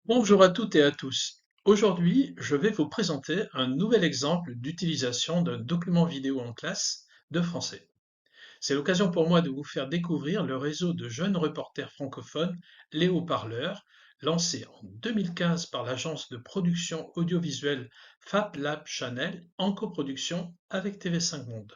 Bonjour à toutes et à tous. Aujourd'hui, je vais vous présenter un nouvel exemple d'utilisation d'un document vidéo en classe de français. C'est l'occasion pour moi de vous faire découvrir le réseau de jeunes reporters francophones Les Haut-Parleurs, lancé en 2015 par l'agence de production audiovisuelle Fab Lab Channel en coproduction avec TV5 Monde.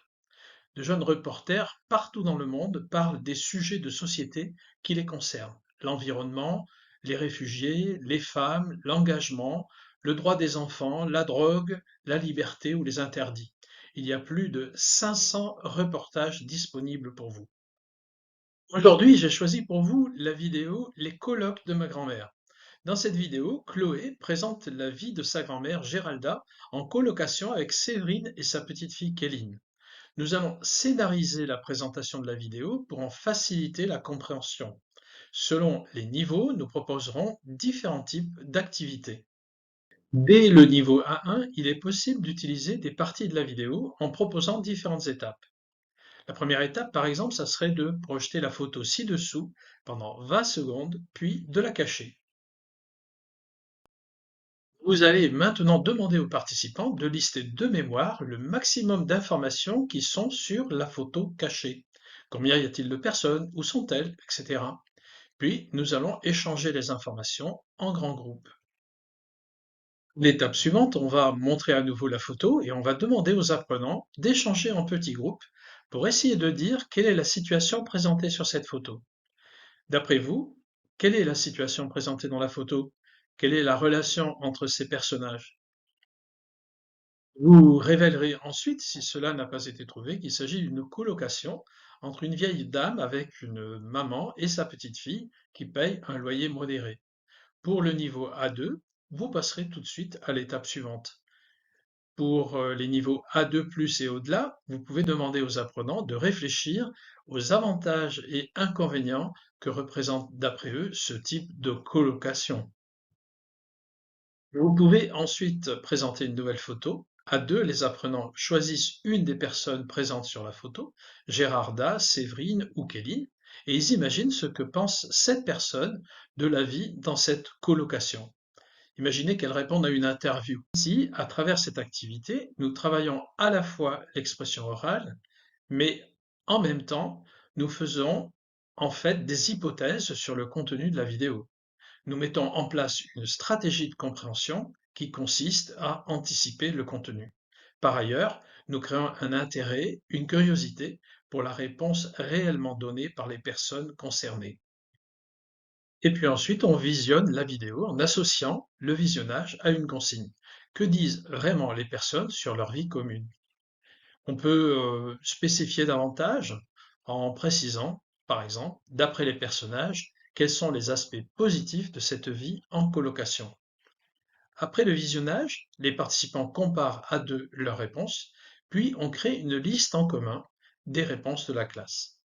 De jeunes reporters partout dans le monde parlent des sujets de société qui les concernent: l'environnement, les réfugiés, les femmes, l'engagement, le droit des enfants, la drogue, la liberté ou les interdits. Il y a plus de 500 reportages disponibles pour vous. Aujourd'hui, j'ai choisi pour vous la vidéo Les colloques de ma grand-mère. Dans cette vidéo, Chloé présente la vie de sa grand-mère Géralda en colocation avec Séverine et sa petite fille Kéline. Nous allons scénariser la présentation de la vidéo pour en faciliter la compréhension. Selon les niveaux, nous proposerons différents types d'activités. Dès le niveau A1, il est possible d'utiliser des parties de la vidéo en proposant différentes étapes. La première étape, par exemple, ça serait de projeter la photo ci-dessous pendant 20 secondes, puis de la cacher. Vous allez maintenant demander aux participants de lister de mémoire le maximum d'informations qui sont sur la photo cachée. Combien y a-t-il de personnes? Où sont-elles? Etc. Puis, nous allons échanger les informations en grand groupe. L'étape suivante, on va montrer à nouveau la photo et on va demander aux apprenants d'échanger en petits groupes pour essayer de dire quelle est la situation présentée sur cette photo. D'après vous, quelle est la situation présentée dans la photo? Quelle est la relation entre ces personnages? Vous révélerez ensuite, si cela n'a pas été trouvé, qu'il s'agit d'une colocation entre une vieille dame avec une maman et sa petite fille qui paye un loyer modéré. Pour le niveau A2, vous passerez tout de suite à l'étape suivante. Pour les niveaux A2+ et au-delà, vous pouvez demander aux apprenants de réfléchir aux avantages et inconvénients que représente d'après eux ce type de colocation. Vous pouvez ensuite présenter une nouvelle photo. À deux, les apprenants choisissent une des personnes présentes sur la photo, Gérarda, Séverine ou Kéline, et ils imaginent ce que pense cette personne de la vie dans cette colocation. Imaginez qu'elle réponde à une interview. Ici, à travers cette activité, nous travaillons à la fois l'expression orale, mais en même temps, nous faisons en fait des hypothèses sur le contenu de la vidéo. Nous mettons en place une stratégie de compréhension qui consiste à anticiper le contenu. Par ailleurs, nous créons un intérêt, une curiosité pour la réponse réellement donnée par les personnes concernées. Et puis ensuite, on visionne la vidéo en associant le visionnage à une consigne. Que disent vraiment les personnes sur leur vie commune? On peut spécifier davantage en précisant, par exemple, d'après les personnages, quels sont les aspects positifs de cette vie en colocation. Après le visionnage, les participants comparent à deux leurs réponses, puis on crée une liste en commun des réponses de la classe.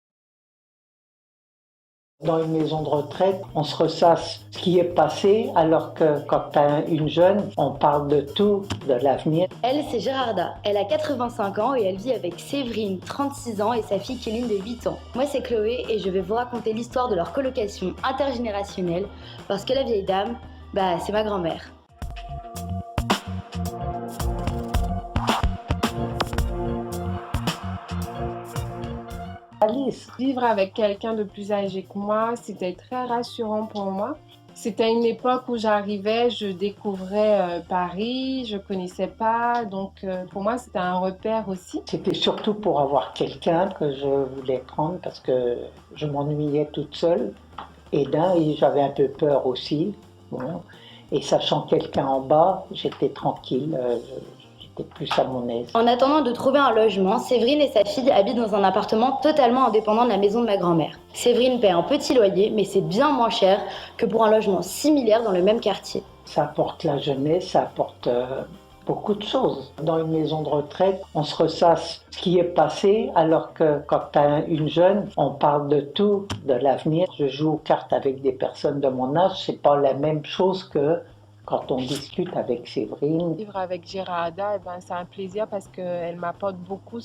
Dans une maison de retraite, on se ressasse ce qui est passé, alors que quand tu as une jeune, on parle de tout, de l'avenir. Elle, c'est Gérarda. Elle a 85 ans et elle vit avec Séverine, 36 ans, et sa fille Kéline de 8 ans. Moi, c'est Chloé et je vais vous raconter l'histoire de leur colocation intergénérationnelle parce que la vieille dame, c'est ma grand-mère. Alice, Vivre avec quelqu'un de plus âgé que moi, c'était très rassurant pour moi. C'était une époque où j'arrivais, je découvrais Paris, je connaissais pas, donc pour moi c'était un repère aussi. c'était surtout pour avoir quelqu'un que je voulais prendre parce que je m'ennuyais toute seule. Et j'avais un peu peur aussi. Bon. Et sachant quelqu'un en bas, j'étais tranquille, j'étais plus à mon aise. En attendant de trouver un logement, Séverine et sa fille habitent dans un appartement totalement indépendant de la maison de ma grand-mère. Séverine paie un petit loyer, mais c'est bien moins cher que pour un logement similaire dans le même quartier. Ça apporte la jeunesse, ça apporte beaucoup de choses. Dans une maison de retraite, on se ressasse ce qui est passé, alors que quand tu as une jeune, on parle de tout, de l'avenir. Je joue aux cartes avec des personnes de mon âge, c'est pas la même chose que quand on discute avec Séverine. Vivre avec Gérarda, c'est un plaisir parce qu'elle m'apporte beaucoup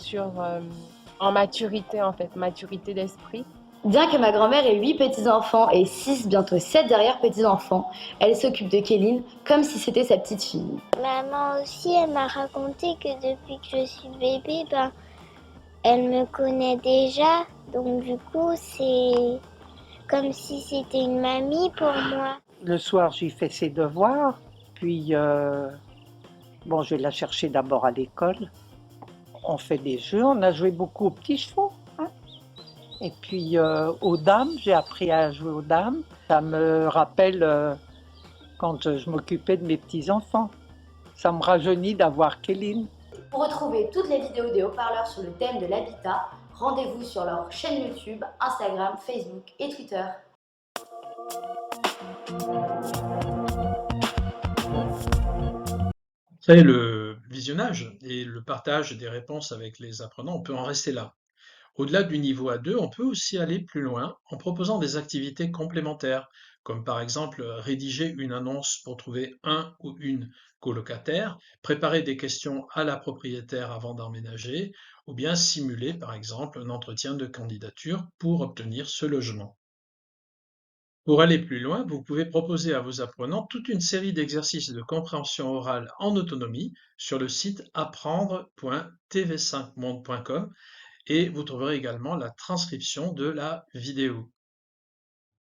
en maturité en fait, maturité d'esprit. Bien que ma grand-mère ait 8 petits-enfants et 6, bientôt 7 derrière-petits-enfants, elle s'occupe de Kéline comme si c'était sa petite fille. Maman aussi, elle m'a raconté que depuis que je suis bébé, elle me connaît déjà. Donc du coup, c'est comme si c'était une mamie pour moi. Le soir, j'y fais ses devoirs, puis bon, je vais la chercher d'abord à l'école. On fait des jeux, on a joué beaucoup aux petits chevaux, hein. Et puis aux dames, j'ai appris à jouer aux dames. Ça me rappelle quand je m'occupais de mes petits-enfants. Ça me rajeunit d'avoir Kéline. Pour retrouver toutes les vidéos des haut-parleurs sur le thème de l'habitat, rendez-vous sur leur chaîne YouTube, Instagram, Facebook et Twitter. Après le visionnage et le partage des réponses avec les apprenants, on peut en rester là. Au-delà du niveau A2, on peut aussi aller plus loin en proposant des activités complémentaires, comme par exemple rédiger une annonce pour trouver un ou une colocataire, préparer des questions à la propriétaire avant d'emménager, ou bien simuler par exemple un entretien de candidature pour obtenir ce logement. Pour aller plus loin, vous pouvez proposer à vos apprenants toute une série d'exercices de compréhension orale en autonomie sur le site apprendre.tv5monde.com et vous trouverez également la transcription de la vidéo.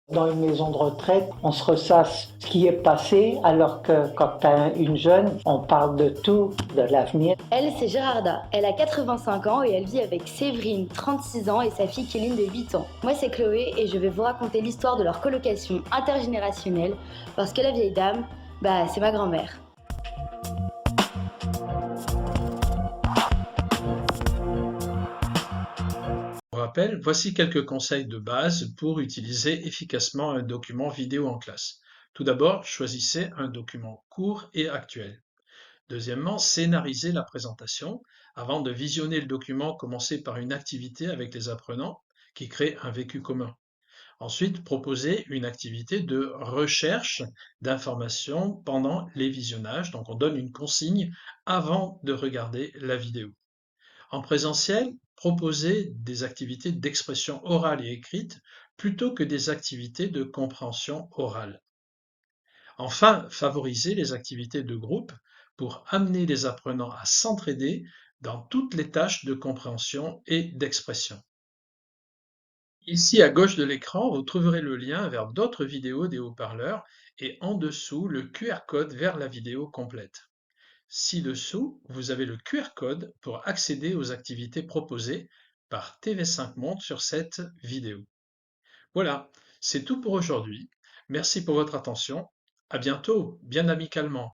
Dans une maison de retraite, on se ressasse ce qui est passé, alors que quand tu as une jeune, on parle de tout, de l'avenir. Elle, c'est Gérarda. Elle a 85 ans et elle vit avec Séverine, 36 ans, et sa fille Kéline de 8 ans. Moi, c'est Chloé et je vais vous raconter l'histoire de leur colocation intergénérationnelle parce que la vieille dame, c'est ma grand-mère. Pour rappel, voici quelques conseils de base pour utiliser efficacement un document vidéo en classe. Tout d'abord, choisissez un document court et actuel. Deuxièmement, scénarisez la présentation. Avant de visionner le document, commencez par une activité avec les apprenants qui crée un vécu commun. Ensuite, proposez une activité de recherche d'informations pendant les visionnages. Donc, on donne une consigne avant de regarder la vidéo. En présentiel, proposez des activités d'expression orale et écrite plutôt que des activités de compréhension orale. Enfin, favorisez les activités de groupe pour amener les apprenants à s'entraider dans toutes les tâches de compréhension et d'expression. Ici à gauche de l'écran, vous trouverez le lien vers d'autres vidéos des haut-parleurs et en dessous le QR code vers la vidéo complète. Ci-dessous, vous avez le QR code pour accéder aux activités proposées par TV5 Monde sur cette vidéo. Voilà, c'est tout pour aujourd'hui. Merci pour votre attention. À bientôt, bien amicalement.